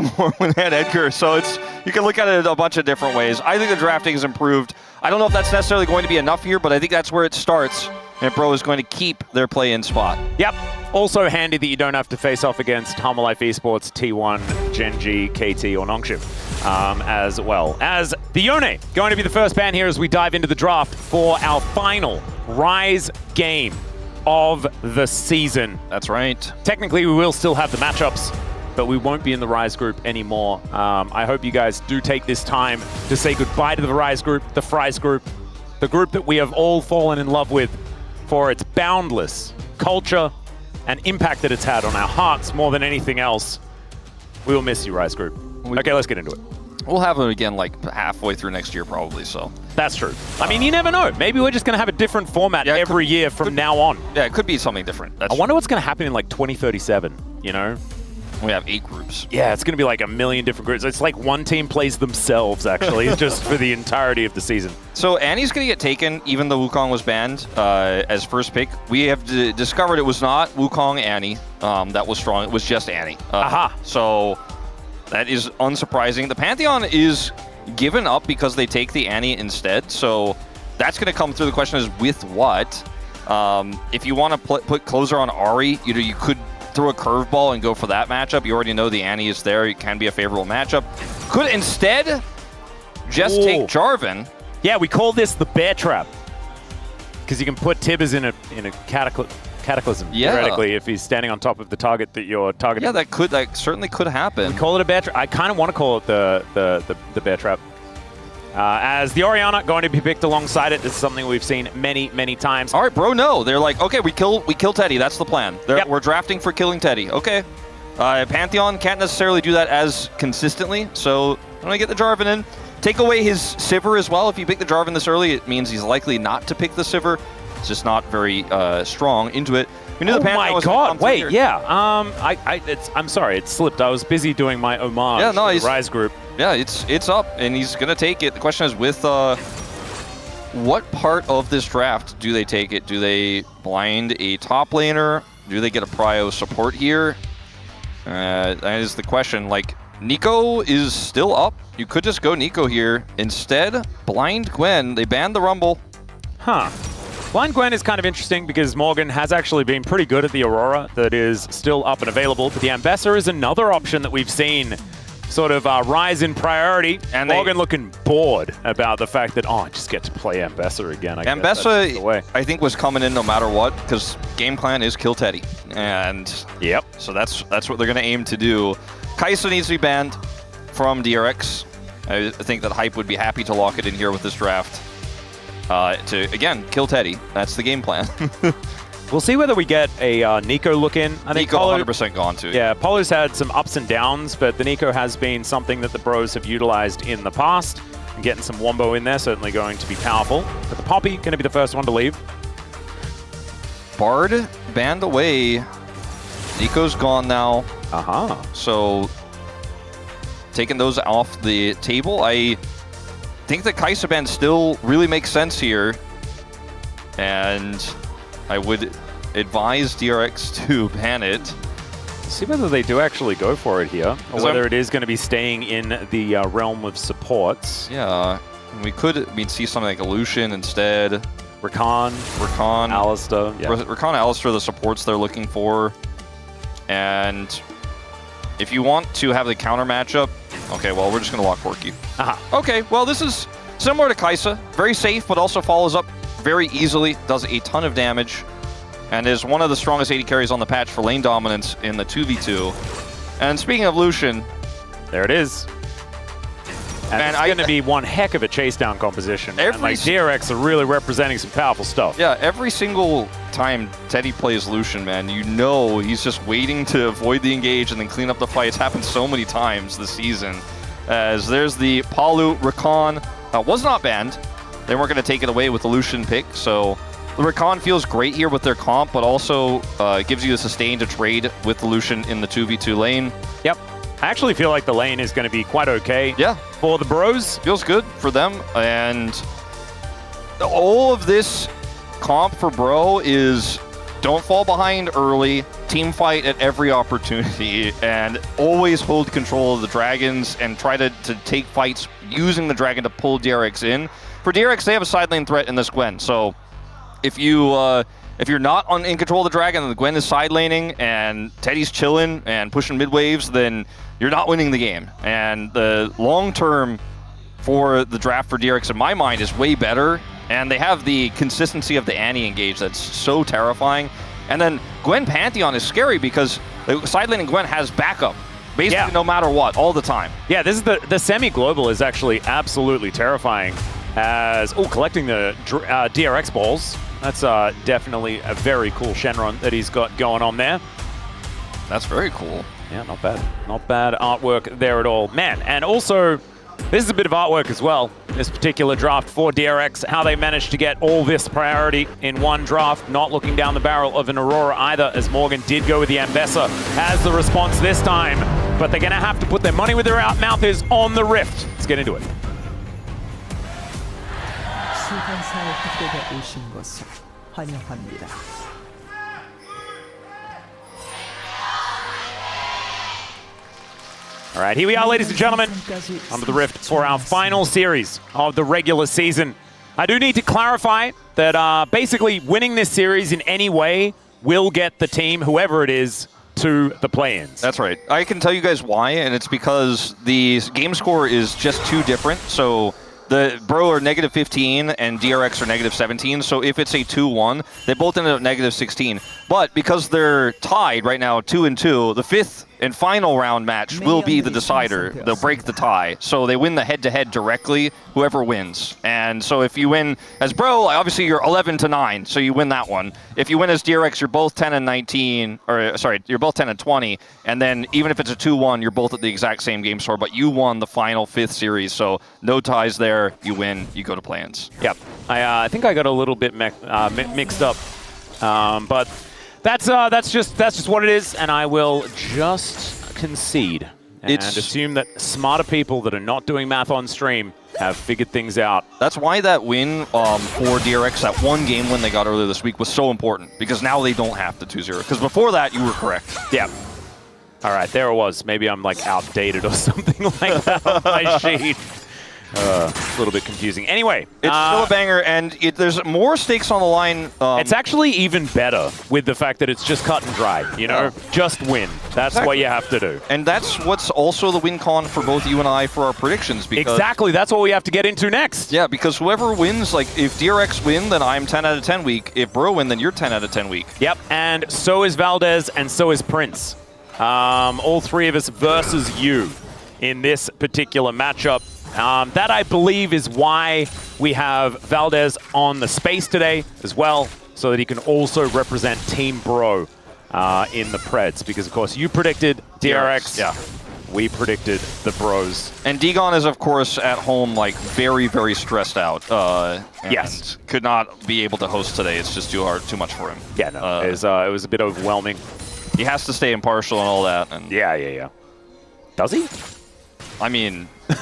more when they had Edgar, so you can look at it a bunch of different ways. I think the drafting has improved. I don't know if that's necessarily going to be enough here, but I think that's where it starts, and Bro is going to keep their play-in spot. Yep. Also handy that you don't have to face off against Life Esports, T1, Genji, KT, or Nongshim, as well as BRION going to be the first ban here as we dive into the draft for our final Rise game of the season. That's right. Technically, we will still have the matchups, but we won't be in the Rise group anymore. I hope you guys do take this time to say goodbye to the Rise group, the Fries group, the group that we have all fallen in love with for its boundless culture and impact that it's had on our hearts more than anything else. We will miss you, Rise group. Okay, let's get into it. We'll have them again like halfway through next year probably, so. That's true. I mean, you never know. Maybe we're just going to have a different format every year from now on. Yeah, it could be something different. I wonder what's going to happen in like 2037, you know? We have 8 groups. Yeah, it's going to be like a million different groups. It's like one team plays themselves, actually, just for the entirety of the season. So Annie's going to get taken, even though Wukong was banned as first pick. We have discovered it was not Wukong Annie that was strong. It was just Annie. Aha. So that is unsurprising. The Pantheon is given up because they take the Annie instead. So that's going to come through. The question is with what? If you want to put closer on Ahri, you could throw a curveball and go for that matchup. You already know the Annie is there. It can be a favorable matchup. Could instead just take Jarvan. Yeah, we call this the bear trap. Because you can put Tibbers in a cataclysm, theoretically, if he's standing on top of the target that you're targeting. Yeah, that certainly could happen. We call it a bear trap. I kind of want to call it the bear trap. As the Orianna going to be picked alongside it. This is something we've seen many, many times. All right, bro, no. They're like, okay, we kill Teddy. That's the plan. We're drafting for killing Teddy. Okay. Pantheon can't necessarily do that as consistently, so I'm going to get the Jarvan in. Take away his Sivir as well. If you pick the Jarvan this early, it means he's likely not to pick the Sivir. It's just not very strong into it. We knew the Pantheon was God, wait, here. Yeah. I'm sorry, it slipped. I was busy doing my homage to the Rise group. Yeah, it's up, and he's going to take it. The question is with what part of this draft do they take it? Do they blind a top laner? Do they get a prio support here? That is the question. Like, Nico is still up. You could just go Nico here. Instead, blind Gwen. They banned the Rumble. Huh. Blind Gwen is kind of interesting because Morgan has actually been pretty good at the Aurora that is still up and available, but the Ambessa is another option that we've seen sort of rise in priority. And Morgan looking bored about the fact that, I just get to play Ambessa again. Ambessa, I think, was coming in no matter what, because game plan is kill Teddy. And so that's what they're going to aim to do. Kai'Sa needs to be banned from DRX. I think that Hype would be happy to lock it in here with this draft. To, again, kill Teddy. That's the game plan. We'll see whether we get a Nico look in. I think Nico 100% gone too. Yeah, Polo's had some ups and downs, but the Nico has been something that the bros have utilized in the past. And getting some Wombo in there, certainly going to be powerful. But the Poppy, going to be the first one to leave. Bard banned away. Nico's gone now. So, taking those off the table. I think the Kai'Sa ban still really makes sense here. And I would advise DRX to ban it. See whether they do actually go for it here, or whether it is going to be staying in the realm of supports. Yeah, we could see something like Lucian instead. Rakan, Alistar. Yeah. Rakan, Alistar, the supports they're looking for. And if you want to have the counter matchup, okay, well, we're just going to lock Corki. Okay, well, this is similar to Kai'Sa. Very safe, but also follows up very easily, does a ton of damage, and is one of the strongest AD carries on the patch for lane dominance in the 2v2. And speaking of Lucian, there it is. And it's going to be one heck of a chase down composition. And like DRX are really representing some powerful stuff. Yeah, every single time Teddy plays Lucian, man, you know he's just waiting to avoid the engage and then clean up the fight. It's happened so many times this season. As there's the Palu Rakan, was not banned. They weren't going to take it away with the Lucian pick, so the Rakan feels great here with their comp, but also gives you the sustain to trade with the Lucian in the 2v2 lane. Yep. I actually feel like the lane is going to be quite okay for the bros. Feels good for them, and all of this comp for Bro is don't fall behind early, team fight at every opportunity, and always hold control of the dragons and try to take fights using the dragon to pull DRX in. For DRX, they have a side lane threat in this Gwen, so if you're not in control of the dragon and the Gwen is side laning and Teddy's chilling and pushing mid waves, then you're not winning the game. And the long term for the draft for DRX, in my mind, is way better. And they have the consistency of the Annie engage that's so terrifying. And then Gwen Pantheon is scary because the side laning Gwen has backup, basically no matter what, all the time. Yeah, this is the semi-global is actually absolutely terrifying. As collecting the DRX balls. That's definitely a very cool Shenron that he's got going on there. That's very cool. Yeah, not bad. Not bad artwork there at all. Man, and also, this is a bit of artwork as well. This particular draft for DRX, how they managed to get all this priority in one draft, not looking down the barrel of an Aurora either, as Morgan did go with the Ambessa as the response this time. But they're going to have to put their money where their mouth is on the Rift. Let's get into it. 시간사의 흑백에 오신 것을 환영합니다. All right, here we are, ladies and gentlemen, onto the Rift for our final series of the regular season. I do need to clarify that basically winning this series in any way will get the team, whoever it is, to the play-ins. That's right. I can tell you guys why, and it's because the game score is just too different. So the Bro are -15 and DRX are -17. So if it's a 2-1, they both ended up -16. But because they're tied right now, 2-2, the fifth and final round match will be the decider. They'll break the tie. So they win the head-to-head directly, whoever wins. And so if you win as Bro, obviously you're 11-9, so you win that one. If you win as DRX, you're both 10-19, or sorry, you're both 10-20. And then even if it's a 2-1, you're both at the exact same game score, but you won the final fifth series. So no ties there, you win, you go to play-ins. Yep. I think I got a little bit mixed up. But that's just what it is, and I will just concede and assume that smarter people that are not doing math on stream have figured things out. That's why that win for DRX, that one game win they got earlier this week, was so important, because now they don't have the 2-0. Because before that, you were correct. Yeah. All right, there it was. Maybe I'm like outdated or something like that on my sheet. A little bit confusing. Anyway, it's still a banger, and there's more stakes on the line. It's actually even better with the fact that it's just cut and dry. You know, just win. That's what you have to do. And that's what's also the win con for both you and I for our predictions. Because exactly. That's what we have to get into next. Yeah, because whoever wins, like if DRX win, then I'm 10 out of 10 week. If Bro win, then you're 10 out of 10 week. Yep, and so is Valdez, and so is Prince. All three of us versus you in this particular matchup. That, I believe, is why we have Valdez on the space today as well, so that he can also represent Team Bro in the Preds. Because, of course, you predicted DRX. Yeah. We predicted the Bros. And Degon is, of course, at home, like, very, very stressed out. Yes. Could not be able to host today. It's just too hard, too much for him. Yeah, no, it was a bit overwhelming. He has to stay impartial and all that. And Yeah. Does he? I mean, no.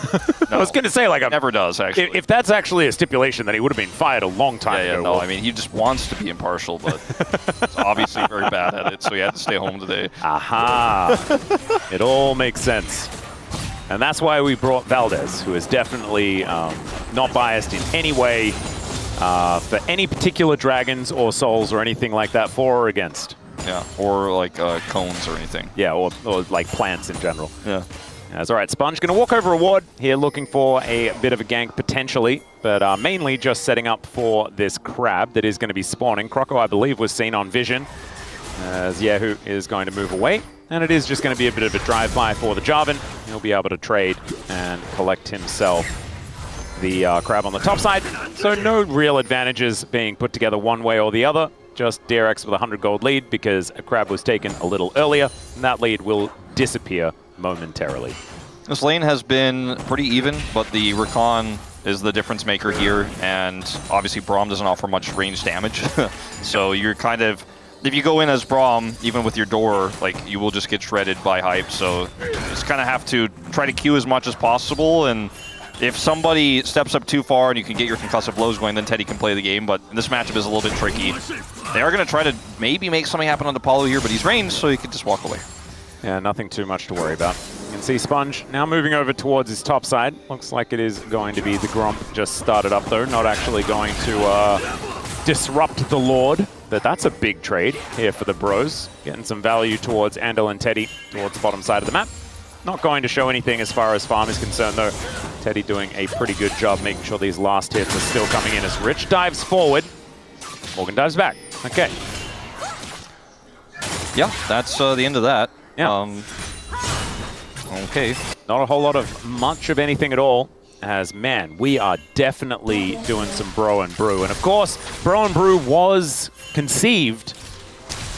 I was going to say, like, never does, actually. If that's actually a stipulation, then he would have been fired a long time ago. No, I mean, he just wants to be impartial, but he's obviously very bad at it, so he had to stay home today. Aha! It all makes sense. And that's why we brought Valdez, who is definitely not biased in any way for any particular dragons or souls or anything like that, for or against. Yeah, or like cones or anything. Yeah, or like plants in general. Yeah. That's all right. Sponge going to walk over a ward here, looking for a bit of a gank potentially, but mainly just setting up for this crab that is going to be spawning. Croco, I believe, was seen on vision as Yahoo is going to move away, and it is just going to be a bit of a drive-by for the Jarvan. He'll be able to trade and collect himself the crab on the top side. So no real advantages being put together one way or the other. Just DRX with a 100 gold lead because a crab was taken a little earlier, and that lead will disappear momentarily. This lane has been pretty even, but the Rakan is the difference maker here, and obviously Braum doesn't offer much range damage. So you're kind of, if you go in as Braum, even with your door, like, you will just get shredded by hype. So you just kind of have to try to queue as much as possible, and if somebody steps up too far and you can get your concussive blows going, then Teddy can play the game, but this matchup is a little bit tricky. They are going to try to maybe make something happen on Apollo here, but he's ranged, so he can just walk away. Yeah, nothing too much to worry about. You can see Sponge now moving over towards his top side. Looks like it is going to be the Gromp just started up though, not actually going to disrupt the Lord. But that's a big trade here for the bros. Getting some value towards Andal and Teddy towards the bottom side of the map. Not going to show anything as far as farm is concerned though. Teddy doing a pretty good job making sure these last hits are still coming in as Rich dives forward. Morgan dives back. Okay. Yeah, that's the end of that. Yeah. Okay. Not a whole lot of much of anything at all. As, man, we are definitely doing some Bro and Brew. And of course, Bro and Brew was conceived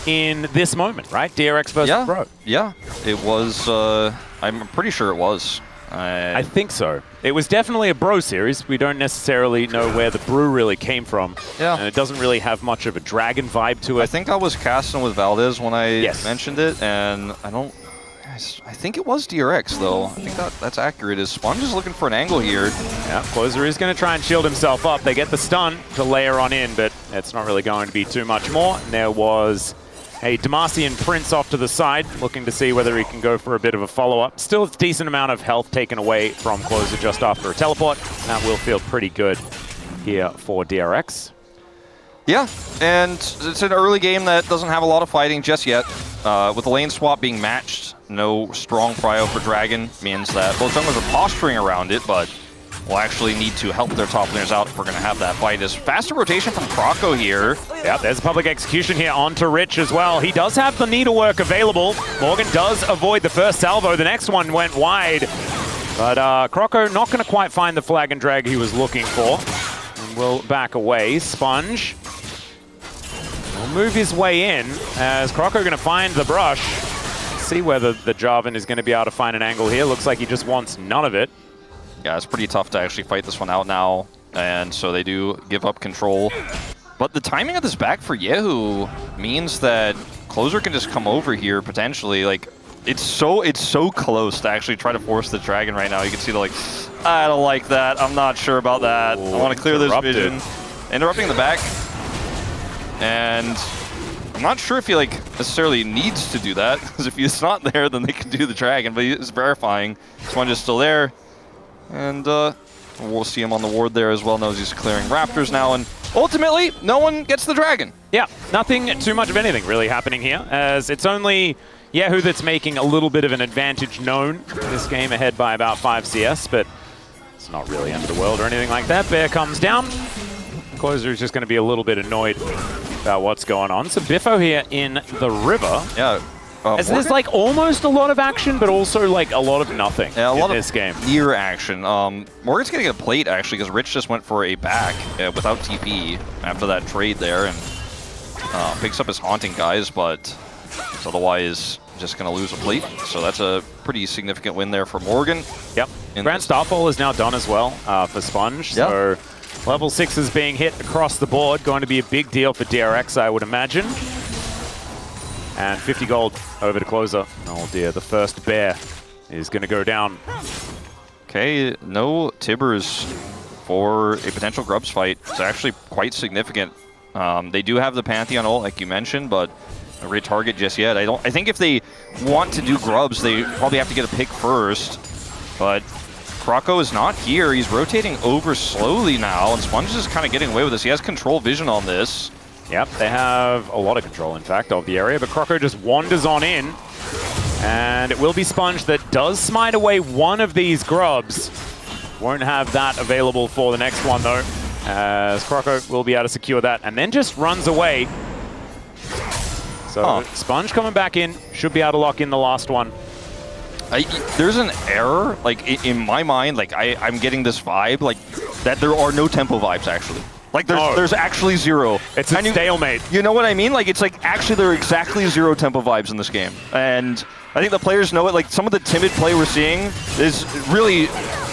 in this moment, right? DRX versus Bro. Yeah, it was. I'm pretty sure it was. I think so. It was definitely a Bro series. We don't necessarily know where the Brew really came from. Yeah. And it doesn't really have much of a Dragon vibe to it. I think I was casting with Valdez when I mentioned it, and I think it was DRX, though. I think that's accurate. Is Sponge is looking for an angle here. Yeah, Closer is going to try and shield himself up. They get the stun to layer on in, but it's not really going to be too much more. And there was a Demacian Prince off to the side, looking to see whether he can go for a bit of a follow-up. Still a decent amount of health taken away from Closer just after a teleport. That will feel pretty good here for DRX. Yeah, and it's an early game that doesn't have a lot of fighting just yet. With the lane swap being matched, no strong prio for Dragon means that both junglers are posturing around it, but will actually need to help their top laners out if we're going to have that fight. Is faster rotation from Croco here. Yeah, there's a public execution here onto Rich as well. He does have the needlework available. Morgan does avoid the first salvo. The next one went wide. But Croco not going to quite find the flag and drag he was looking for. And will back away. Sponge will move his way in as Croco going to find the brush. See whether the Jarvan is going to be able to find an angle here. Looks like he just wants none of it. Yeah, it's pretty tough to actually fight this one out now, and so they do give up control. But the timing of this back for Yehu means that Closer can just come over here potentially. Like, it's so close to actually try to force the Dragon right now. You can see the I don't like that. I'm not sure about that. I want to clear this vision. Interrupting the back. And I'm not sure if he necessarily needs to do that, because if he's not there, then they can do the Dragon, but he's verifying. Sponge is still there. And we'll see him on the ward there as well. Knows he's clearing Raptors now, and ultimately, no one gets the Dragon. Yeah, nothing too much of anything really happening here, as it's only Yehu that's making a little bit of an advantage known this game, ahead by about 5 CS, but it's not really end of the world or anything like that. Bear comes down. Closer is just going to be a little bit annoyed about what's going on. So Biffo here in the river. Yeah. As there's almost a lot of action, but also a lot of nothing in this game. Near action. Morgan's getting a plate actually, because Rich just went for a back without TP after that trade there, and picks up his haunting guys, but is otherwise just going to lose a plate. So that's a pretty significant win there for Morgan. Yep. Grand Starfall is now done as well for Sponge. Yep. So level 6 is being hit across the board. Going to be a big deal for DRX, I would imagine. And 50 gold over to Closer. Oh dear, the first bear is going to go down. Okay, no Tibbers for a potential Grubs fight. It's actually quite significant. They do have the Pantheon ult, like you mentioned, but no retarget just yet. I think if they want to do Grubs, they probably have to get a pick first. But Croco is not here. He's rotating over slowly now, and Sponge is kind of getting away with this. He has control vision on this. Yep, they have a lot of control, in fact, of the area, but Croco just wanders on in. And it will be Sponge that does smite away one of these Grubs. Won't have that available for the next one, though, as Croco will be able to secure that, and then just runs away. So Sponge coming back in, should be able to lock in the last one. There's an error, in my mind, I'm getting this vibe, that there are no tempo vibes, actually. There's actually zero. It's a stalemate. You know what I mean? Actually there are exactly zero tempo vibes in this game. And I think the players know it. Some of the timid play we're seeing is really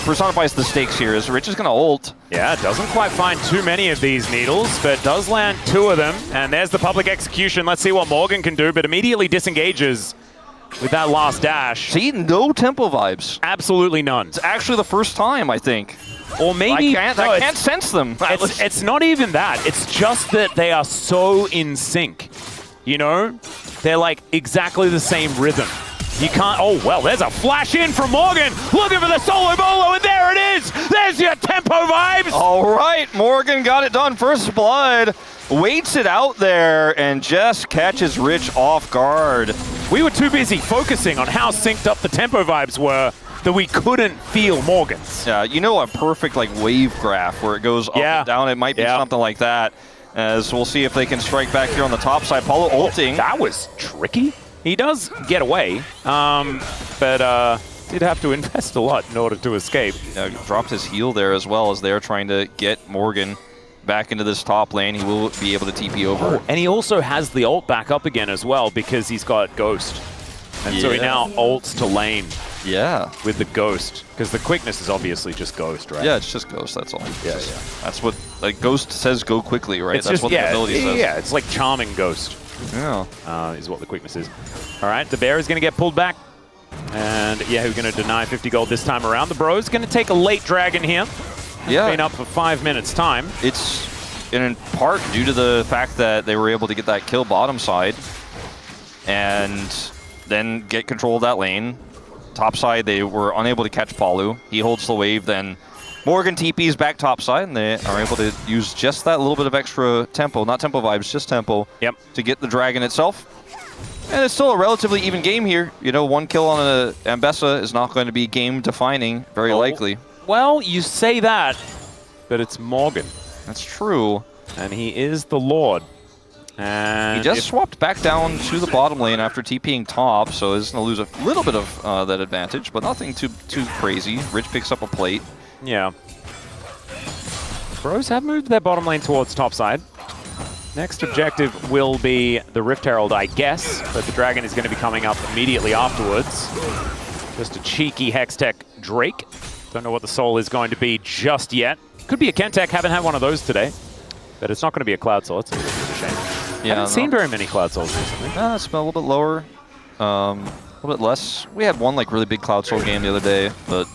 personifies the stakes here, as Rich is going to ult. Yeah, doesn't quite find too many of these needles, but does land 2 of them. And there's the public execution. Let's see what Morgan can do, but immediately disengages with that last dash. See, no tempo vibes. Absolutely none. It's actually the first time, I think. Or maybe I can't sense them. It's not even that. It's just that they are so in sync. You know? They're like exactly the same rhythm. You can't, oh well, there's a flash in from Morgan, looking for the solo bolo, and there it is! There's your tempo vibes! All right, Morgan got it done. First blood, waits it out there, and just catches Rich off guard. We were too busy focusing on how synced up the tempo vibes were that we couldn't feel Morgan's. Yeah, you know, a perfect like wave graph where it goes up and down. It might be something like that. As we'll see if they can strike back here on the top side. Paulo ulting. That was tricky. He does get away, but did have to invest a lot in order to escape. Dropped his heal there as well as they're trying to get Morgan back into this top lane. He will be able to TP over. Oh, and he also has the ult back up again as well because he's got Ghost. And so he now ults to lane. Yeah. With the Ghost. Because the quickness is obviously just Ghost, right? Yeah, it's just Ghost, that's all. Yeah, That's what, like, Ghost says go quickly, right? It's That's just, what the ability says. Yeah, it's like Charming Ghost. Yeah. Is what the quickness is. All right, the bear is going to get pulled back. And yeah, we're going to deny 50 gold this time around. The bro's going to take a late dragon here. Yeah. Been up for 5 minutes time. It's in part due to the fact that they were able to get that kill bottom side and then get control of that lane. Top side, they were unable to catch Palu. He holds the wave, then Morgan TP's back top side, and they are able to use just that little bit of extra tempo, not tempo vibes, just tempo, to get the dragon itself. And it's still a relatively even game here. You know, one kill on a Ambessa is not going to be game-defining, very likely. Well, you say that, but it's Morgan. That's true. And he is the Lord. And he just swapped back down to the bottom lane after TPing top, so he's going to lose a little bit of that advantage, but nothing too crazy. Rich picks up a plate. Yeah. Bros have moved their bottom lane towards top side. Next objective will be the Rift Herald, I guess, but the dragon is going to be coming up immediately afterwards. Just a cheeky Hextech Drake. Don't know what the soul is going to be just yet. Could be a Kentech, haven't had one of those today. But it's not going to be a Cloud Soul, it's a little bit of a shame. Yeah, haven't seen very many Cloud Souls recently. It's been a little bit lower, a little bit less. We had one like really big Cloud Soul game the other day, but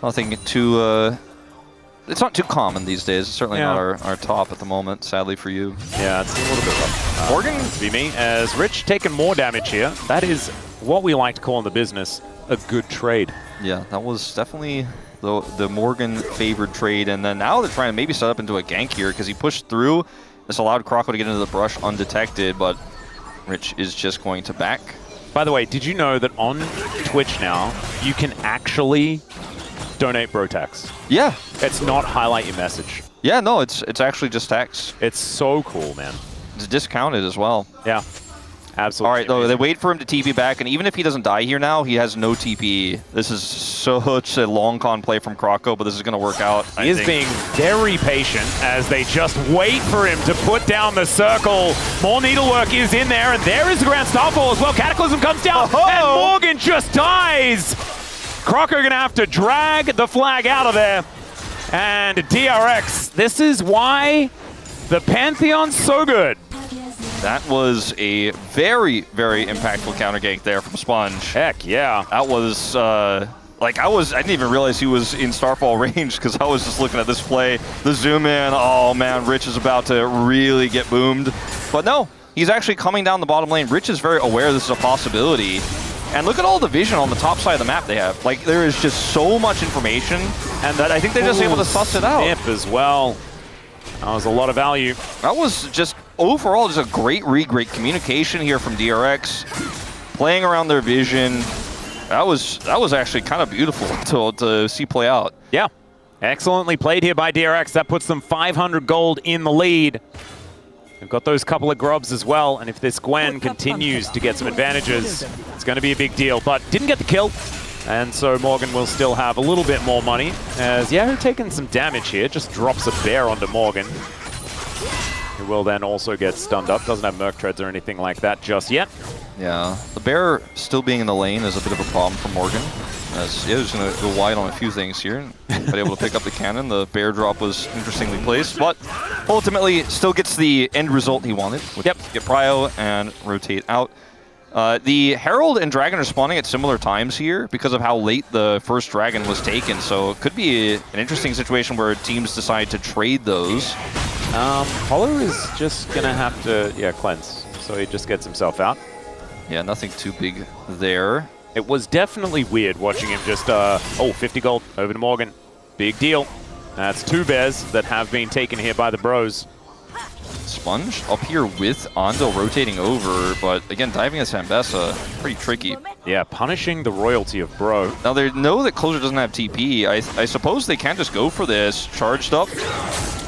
nothing too, it's not too common these days. It's certainly not our top at the moment, sadly for you. Yeah, it's a little bit rough. Morgan? Be me, as Rich taking more damage here. That is what we like to call in the business a good trade. Yeah, that was definitely the Morgan favored trade, and then now they're trying to maybe set up into a gank here because he pushed through. This allowed Croco to get into the brush undetected, but Rich is just going to back. By the way, did you know that on Twitch now, you can actually donate Brotax? Yeah. It's not highlight your message. Yeah, no, it's actually just tax. It's so cool, man. It's discounted as well. Yeah. Absolutely. All right, though, they wait for him to TP back, and even if he doesn't die here now, he has no TP. This is such a long con play from Croco, but this is going to work out. He is being very patient as they just wait for him to put down the circle. More needlework is in there, and there is the Grand Starfall as well. Cataclysm comes down, and Morgan just dies. Croco going to have to drag the flag out of there. And DRX, this is why the Pantheon's so good. That was a very, very impactful counter gank there from Sponge. Heck yeah. That was, I didn't even realize he was in Starfall range because I was just looking at this play. The zoom in, oh man, Rich is about to really get boomed. But no, he's actually coming down the bottom lane. Rich is very aware this is a possibility. And look at all the vision on the top side of the map they have. Like, there is just so much information, and that I think they're just able to suss it out. Snip as well. That was a lot of value. That was just overall just a great read, great communication here from DRX, playing around their vision. That was actually kind of beautiful to see play out. Yeah, excellently played here by DRX. That puts them 500 gold in the lead. They've got those couple of grubs as well, and if this Gwen continues to get some advantages, it's going to be a big deal. But didn't get the kill, and so Morgan will still have a little bit more money. As Yahoo taking some damage here, just drops a bear onto Morgan, who will then also get stunned up. Doesn't have Merc Treads or anything like that just yet. Yeah, the bear still being in the lane is a bit of a problem for Morgan. As Yahoo's going to go wide on a few things here, but able to pick up the cannon. The bear drop was interestingly placed, but ultimately still gets the end result he wanted, which is get Brio and rotate out. The Herald and Dragon are spawning at similar times here because of how late the first Dragon was taken, so it could be an interesting situation where teams decide to trade those. Polo is just going to have to, cleanse, so he just gets himself out. Yeah, nothing too big there. It was definitely weird watching him just, 50 gold over to Morgan. Big deal. That's 2 bears that have been taken here by the bros. Sponge up here with Ando rotating over, but again, diving at Zambesa, pretty tricky. Yeah, punishing the royalty of Bro. Now they know that Closure doesn't have TP. I suppose they can just go for this. Charged up.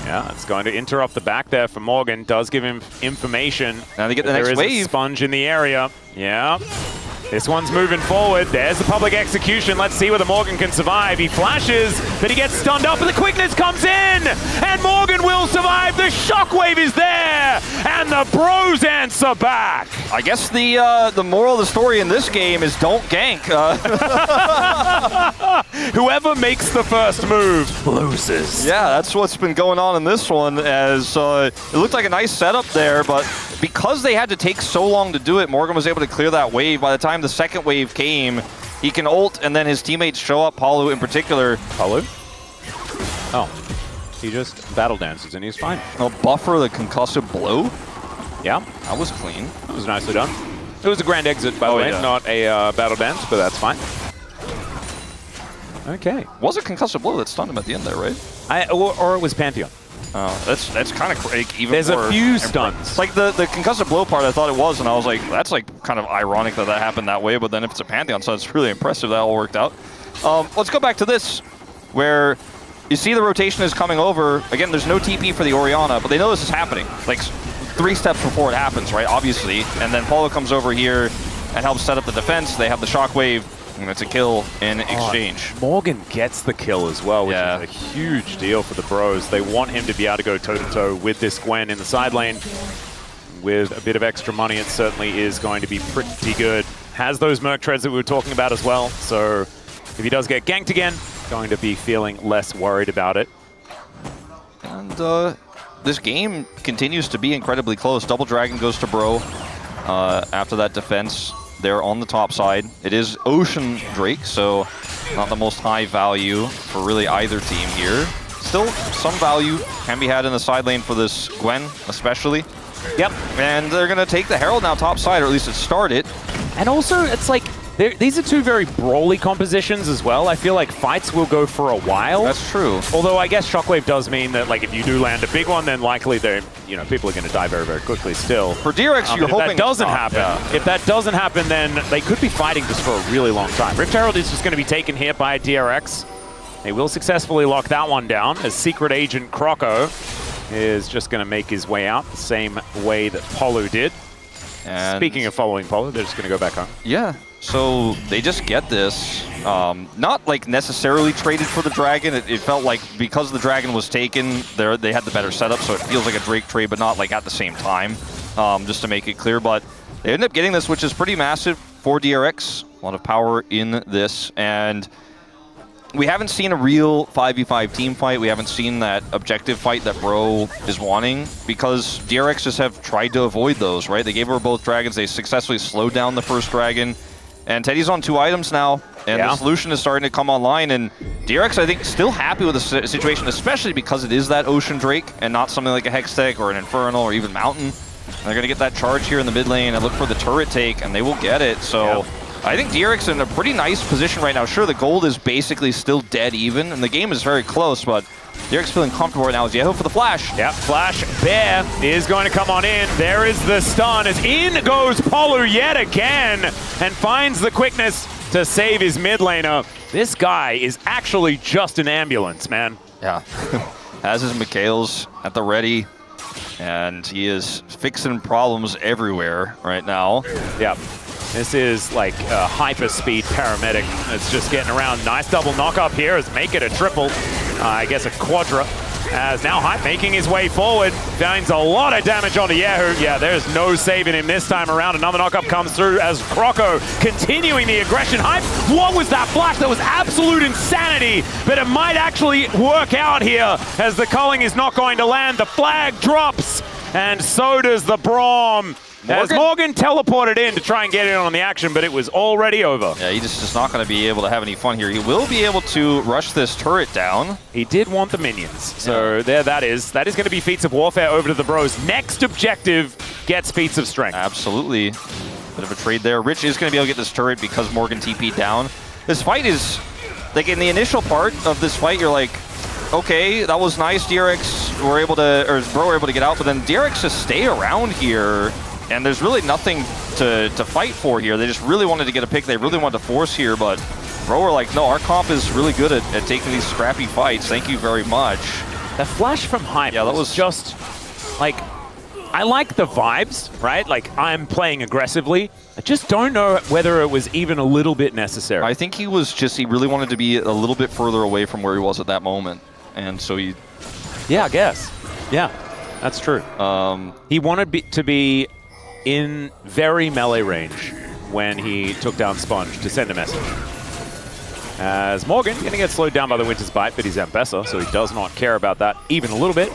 Yeah, it's going to interrupt the back there for Morgan. Does give him information. Now they get the next wave. There is a Sponge in the area. Yeah. This one's moving forward. There's the public execution. Let's see whether Morgan can survive. He flashes, but he gets stunned up, and the quickness comes in! And Morgan will survive! The shockwave is there! And the bros answer back! I guess the moral of the story in this game is don't gank. Whoever makes the first move loses. Yeah, that's what's been going on in this one, as it looked like a nice setup there, but because they had to take so long to do it, Morgan was able to clear that wave. By the time the second wave came, he can ult, and then his teammates show up, Palu in particular. Palu? Oh, he just battle dances and he's fine. I'll buffer the concussive blow. Yeah. That was clean. That was nicely done. It was a grand exit, by the way, not a battle dance, but that's fine. Okay. Was it concussive blow that stunned him at the end there, right? Or it was Pantheon. Oh, that's kind of crazy. Even there's a few stuns. Like the concussive blow part, I thought it was, and I was like, that's like kind of ironic that happened that way. But then if it's a Pantheon, so it's really impressive that all worked out. Let's go back to this, where you see the rotation is coming over. Again, there's no TP for the Orianna, but they know this is happening. Like 3 steps before it happens, right? Obviously, and then Paulo comes over here and helps set up the defense. They have the shockwave. And it's a kill in exchange. Morgan gets the kill as well, which is a huge deal for the bros. They want him to be able to go toe-to-toe with this Gwen in the side lane. With a bit of extra money, it certainly is going to be pretty good. Has those Merc treads that we were talking about as well. So if he does get ganked again, going to be feeling less worried about it. And this game continues to be incredibly close. Double Dragon goes to Bro after that defense. They're on the top side. It is Ocean Drake, so not the most high value for really either team here. Still, some value can be had in the side lane for this Gwen, especially. Yep. And they're going to take the Herald now top side, or at least it started. And also, it's like, these are 2 very brawly compositions as well. I feel like fights will go for a while. That's true. Although I guess Shockwave does mean that, like, if you do land a big one, then likely people are going to die very, very quickly still. For DRX, you're hoping if that doesn't happen, if that doesn't happen, then they could be fighting just for a really long time. Rift Herald is just going to be taken here by DRX. They will successfully lock that one down as Secret Agent Croco is just going to make his way out the same way that Polu did. And speaking of following Polu, they're just going to go back home. Yeah. So they just get this, not like necessarily traded for the Dragon. It felt like because the Dragon was taken, they had the better setup, so it feels like a Drake trade, but not like at the same time, just to make it clear. But they end up getting this, which is pretty massive for DRX. A lot of power in this, and we haven't seen a real 5v5 team fight. We haven't seen that objective fight that Bro is wanting, because DRX just have tried to avoid those, right? They gave her both Dragons. They successfully slowed down the first Dragon. And Teddy's on 2 items now, and the solution is starting to come online. And DRX, I think, still happy with the situation, especially because it is that Ocean Drake and not something like a Hextech or an Infernal or even Mountain. And they're going to get that charge here in the mid lane and look for the turret take, and they will get it. So I think DRX in a pretty nice position right now. Sure, the gold is basically still dead even, and the game is very close, but DRX feeling comfortable right now as Yeho for the flash. Yep, flash bear is going to come on in. There is the stun as in goes Polu yet again and finds the quickness to save his mid laner. This guy is actually just an ambulance, man. Yeah, has his Mikhails at the ready, and he is fixing problems everywhere right now. Yep. This is like a hyper-speed paramedic that's just getting around. Nice double knock-up here as make it a triple. I guess a quadra. As now Hype making his way forward. Finds a lot of damage onto Yahoo. Yeah, there's no saving him this time around. Another knock-up comes through as Croco continuing the aggression. Hype, what was that flash? That was absolute insanity. But it might actually work out here as the culling is not going to land. The flag drops. And so does the Braum. As Morgan teleported in to try and get in on the action, but it was already over. Yeah, he's just not going to be able to have any fun here. He will be able to rush this turret down. He did want the minions, so there that is. That is going to be Feats of Warfare over to the bros. Next objective gets Feats of Strength. Absolutely. Bit of a trade there. Rich is going to be able to get this turret because Morgan TP'd down. This fight is, like in the initial part of this fight, you're like, okay, that was nice. DRX were able to, or Bro were able to get out, but then DRX just stay around here. And there's really nothing to fight for here. They just really wanted to get a pick. They really wanted to force here, but Bro were like, no, our comp is really good at taking these scrappy fights. Thank you very much. The flash from Hype, yeah, that was just like, I like the vibes, right? Like, I'm playing aggressively. I just don't know whether it was even a little bit necessary. I think he really wanted to be a little bit further away from where he was at that moment. And so he... Yeah, I guess. Yeah, that's true. He wanted to be in very melee range when he took down Sponge to send a message. As Morgan going to get slowed down by the Winter's Bite, but he's Ambessa, so he does not care about that even a little bit.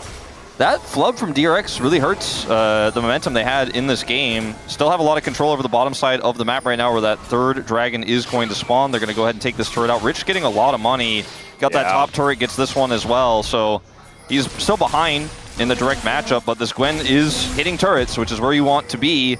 That flub from DRX really hurts the momentum they had in this game. Still have a lot of control over the bottom side of the map right now where that third dragon is going to spawn. They're going to go ahead and take this turret out. Rich getting a lot of money. Got that top turret, gets this one as well. So he's still behind in the direct matchup, but this Gwen is hitting turrets, which is where you want to be.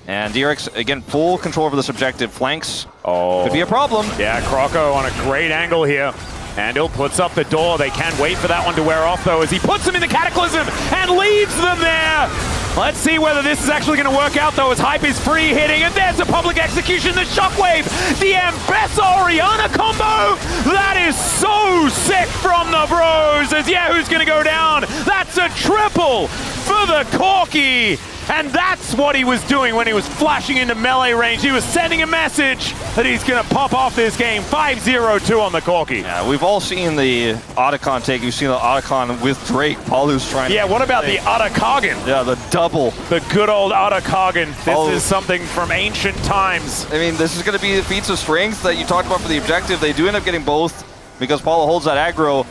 And DRX, again, full control over this objective. Flanks could be a problem. Yeah, Croco on a great angle here. Handel puts up the door. They can't wait for that one to wear off, though, as he puts them in the Cataclysm and leaves them there. Let's see whether this is actually going to work out, though, as Hype is free hitting. And there's a public execution, the Shockwave, the Ambessa Oriana combo. That is so sick from the bros, as Yahoo's going to go down. That's a triple for the Corki. And that's what he was doing when he was flashing into melee range. He was sending a message that he's going to pop off this game. 5-0-2 on the Corki. Yeah, we've all seen the Otacon take. We've seen the Otacon with Drake. Palu's trying to... Yeah, what about the Otakagen? Yeah, the double. The good old Otakagen. This is something from ancient times. I mean, this is going to be the feats of strength that you talked about for the objective. They do end up getting both because Paulo holds that aggro.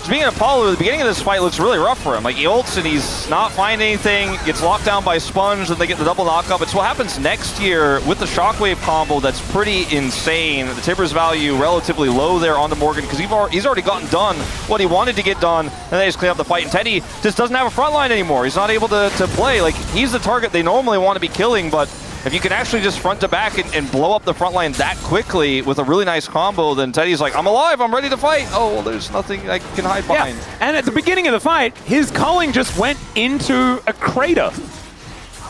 Speaking of Paulo, the beginning of this fight looks really rough for him. Like, he ults and he's not finding anything, gets locked down by Sponge, and they get the double knockup. It's what happens next year with the Shockwave combo that's pretty insane. The Tibbers value relatively low there on the Morgan because he's already gotten done what he wanted to get done, and they just clean up the fight. And Teddy just doesn't have a front line anymore. He's not able to play. Like, he's the target they normally want to be killing, but if you can actually just front to back and blow up the front line that quickly with a really nice combo, then Teddy's like, I'm alive, I'm ready to fight. Oh, well, there's nothing I can hide behind. Yeah. And at the beginning of the fight, his culling just went into a crater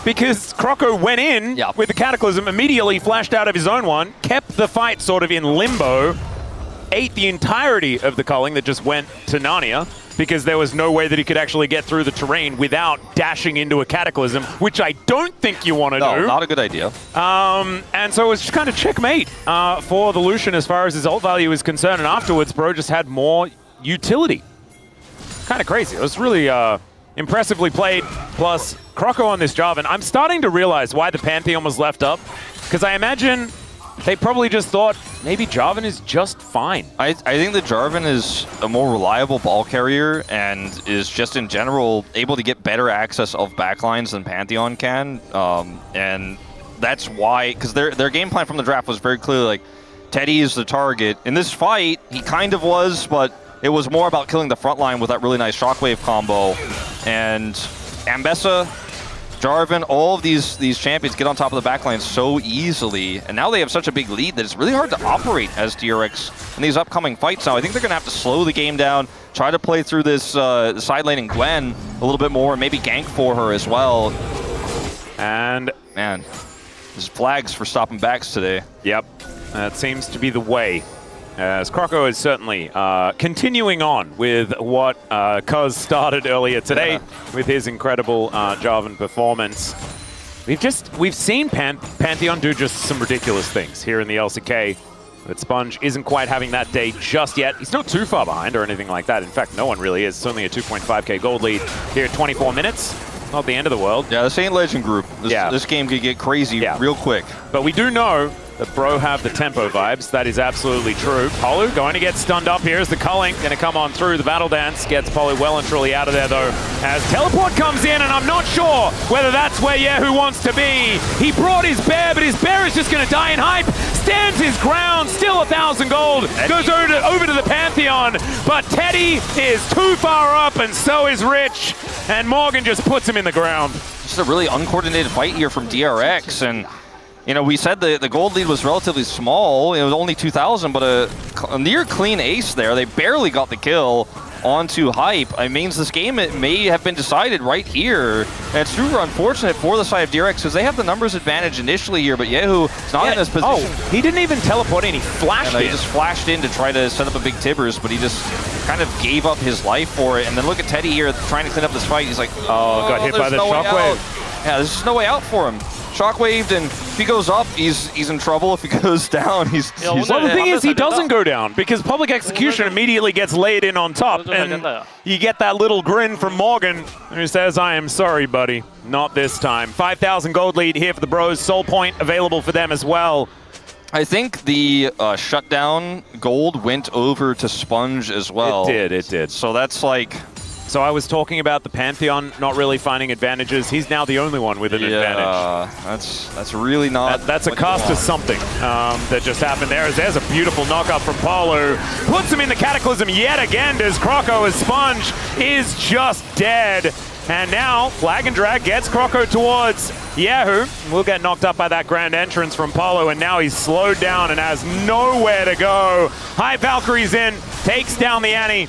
because Croco went in with the Cataclysm, immediately flashed out of his own one, kept the fight sort of in limbo, ate the entirety of the culling that just went to Narnia, because there was no way that he could actually get through the terrain without dashing into a Cataclysm, which I don't think you want to do. No, not a good idea. And so it was just kind of checkmate for the Lucian as far as his ult value is concerned, and afterwards, Bro just had more utility. Kind of crazy. It was really impressively played, plus Croco on this job, and I'm starting to realize why the Pantheon was left up, because I imagine they probably just thought maybe Jarvan is just fine. I think that Jarvan is a more reliable ball carrier and is just in general able to get better access of backlines than Pantheon can. And that's why, because their game plan from the draft was very clearly like, Teddy is the target. In this fight, he kind of was, but it was more about killing the front line with that really nice Shockwave combo. And Ambessa, Jarvan, all of these champions get on top of the backline so easily, and now they have such a big lead that it's really hard to operate as DRX in these upcoming fights now. I think they're going to have to slow the game down, try to play through this side laning Gwen a little bit more, and maybe gank for her as well. And man, there's flags for stopping backs today. Yep, that seems to be the way. As Croco is certainly continuing on with what Cuz started earlier today with his incredible Jarvan performance. We've seen Pantheon do just some ridiculous things here in the LCK, but Sponge isn't quite having that day just yet. He's not too far behind or anything like that. In fact, no one really is. It's only a 2.5k gold lead here at 24 minutes. Not the end of the world. Yeah, this ain't Legend Group. This game could get crazy real quick. But we do know The Bro have the tempo vibes. That is absolutely true. Polu going to get stunned up here as the culling going to come on through. The battle dance gets Polu well and truly out of there though. As teleport comes in, and I'm not sure whether that's where Yehu wants to be. He brought his bear, but his bear is just going to die in hype. Stands his ground, still 1,000 gold. Goes over to the Pantheon, but Teddy is too far up, and so is Rich. And Morgan just puts him in the ground. Just a really uncoordinated fight here from DRX, and you know, we said the gold lead was relatively small. It was only 2,000, but a near clean ace there. They barely got the kill onto Hype. It means this game, it may have been decided right here. And it's super unfortunate for the side of DRX because they have the numbers advantage initially here, but Yehu is not in this position. Oh, he didn't even teleport in, he flashed in. He just flashed in to try to set up a big Tibbers, but he just kind of gave up his life for it. And then look at Teddy here trying to clean up this fight. He's like, oh got hit by the shockwave. Yeah, there's just no way out for him. Shockwaved, and if he goes up, he's in trouble. If he goes down, he's well, the thing is, he doesn't go down because public execution immediately gets laid in on top, and you get that little grin from Morgan, who says, "I am sorry, buddy, not this time." 5,000 gold lead here for the Bros. Soul point available for them as well. I think the shutdown gold went over to Sponge as well. It did. So that's like. So I was talking about the Pantheon not really finding advantages. He's now the only one with an advantage. That's really not. That's a cost of something that just happened there. There's a beautiful knockup from Polu. Puts him in the Cataclysm yet again as Croco as Sponge is just dead. And now Flag and Drag gets Croco towards Yehu. Will get knocked up by that grand entrance from Polu, and now he's slowed down and has nowhere to go. High Valkyrie's in, takes down the Annie.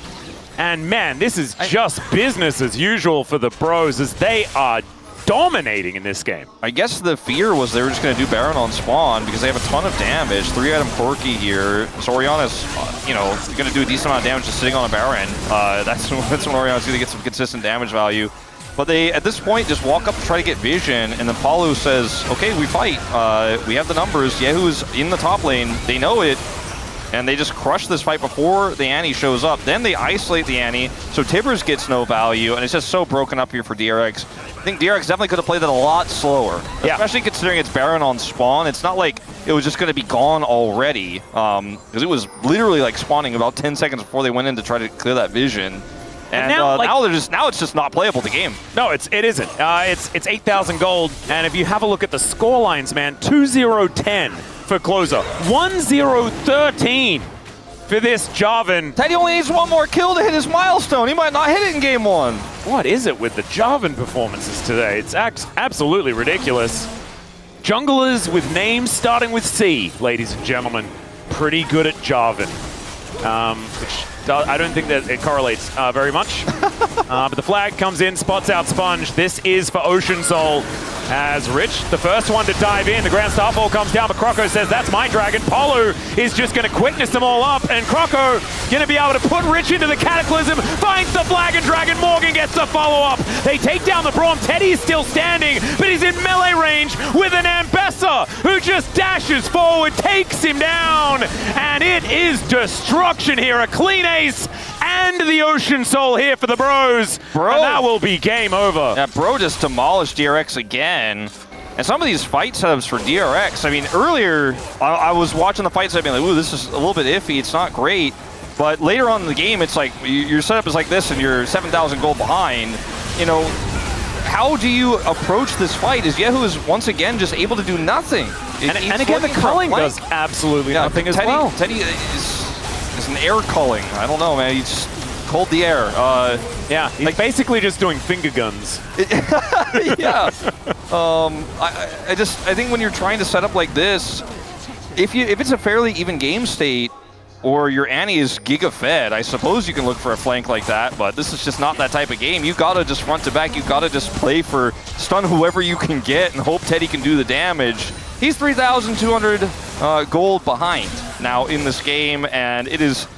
And man, this is just business as usual for the Bros as they are dominating in this game. I guess the fear was they were just going to do Baron on spawn because they have a ton of damage. 3-item Corki here. So Orianna's, you know, going to do a decent amount of damage just sitting on a Baron. That's when Orianna's going to get some consistent damage value. But they, at this point, just walk up to try to get vision, and then Polu says, okay, we fight. We have the numbers. Yehu's in the top lane. They know it. And they just crush this fight before the Annie shows up. Then they isolate the Annie, so Tibbers gets no value, and it's just so broken up here for DRX. I think DRX definitely could have played that a lot slower, especially considering it's Baron on spawn. It's not like it was just going to be gone already, because it was literally like spawning about 10 seconds before they went in to try to clear that vision. And now, now it's just not playable, the game. No, it isn't. It's 8,000 gold, and if you have a look at the score lines, man, 2-0-10 for closer, 1-0-13 for this Jarvan. Teddy only needs one more kill to hit his milestone. He might not hit it in game one. What is it with the Jarvan performances today? It's absolutely ridiculous. Junglers with names starting with C, ladies and gentlemen, pretty good at Jarvan, which I don't think that it correlates very much. But the flag comes in, spots out Sponge. This is for Ocean Soul. As Rich, the first one to dive in, the Grand Starfall comes down, but Croco says, that's my dragon. Polu is just going to quickness them all up, and Croco going to be able to put Rich into the Cataclysm, finds the Flag and Dragon. Morgan gets the follow-up. They take down the Braum. Teddy's still standing, but he's in melee range with an Ambessa, who just dashes forward, takes him down, and it is destruction here. A clean ace and the Ocean Soul here for the Bros. Bro. And that will be game over. Yeah, Bro just demolished DRX again. And some of these fight setups for DRX, I mean, earlier I was watching the fight setup being like, ooh, this is a little bit iffy, it's not great. But later on in the game, it's like, your setup is like this and you're 7,000 gold behind. You know, how do you approach this fight? Is Yehu is once again just able to do nothing. And again, the culling does absolutely nothing as well. Teddy is an air culling. I don't know, man. He just cold the air. Yeah, he's like, basically just doing finger guns. Yeah. I think when you're trying to set up like this, if it's a fairly even game state, or your Annie is giga fed, I suppose you can look for a flank like that, but this is just not that type of game. You gotta just front to back, you gotta just play for stun whoever you can get and hope Teddy can do the damage. He's 3,200 gold behind now in this game, and it is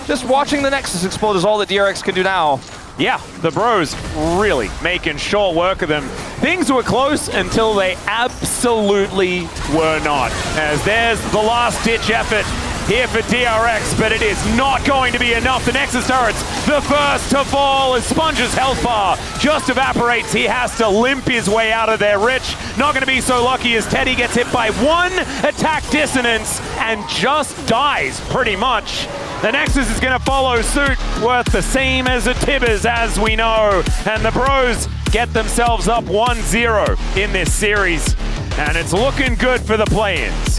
just watching the Nexus explode is all that DRX can do now. Yeah, the Bros really making short work of them. Things were close until they absolutely were not. As there's the last-ditch effort here for DRX, but it is not going to be enough. The Nexus turrets, the first to fall as Sponge's health bar just evaporates. He has to limp his way out of there. Rich, not going to be so lucky as Teddy gets hit by one attack dissonance and just dies pretty much. The Nexus is going to follow suit, worth the same as a Tibbers, as we know. And the Bros get themselves up 1-0 in this series. And it's looking good for the play-ins.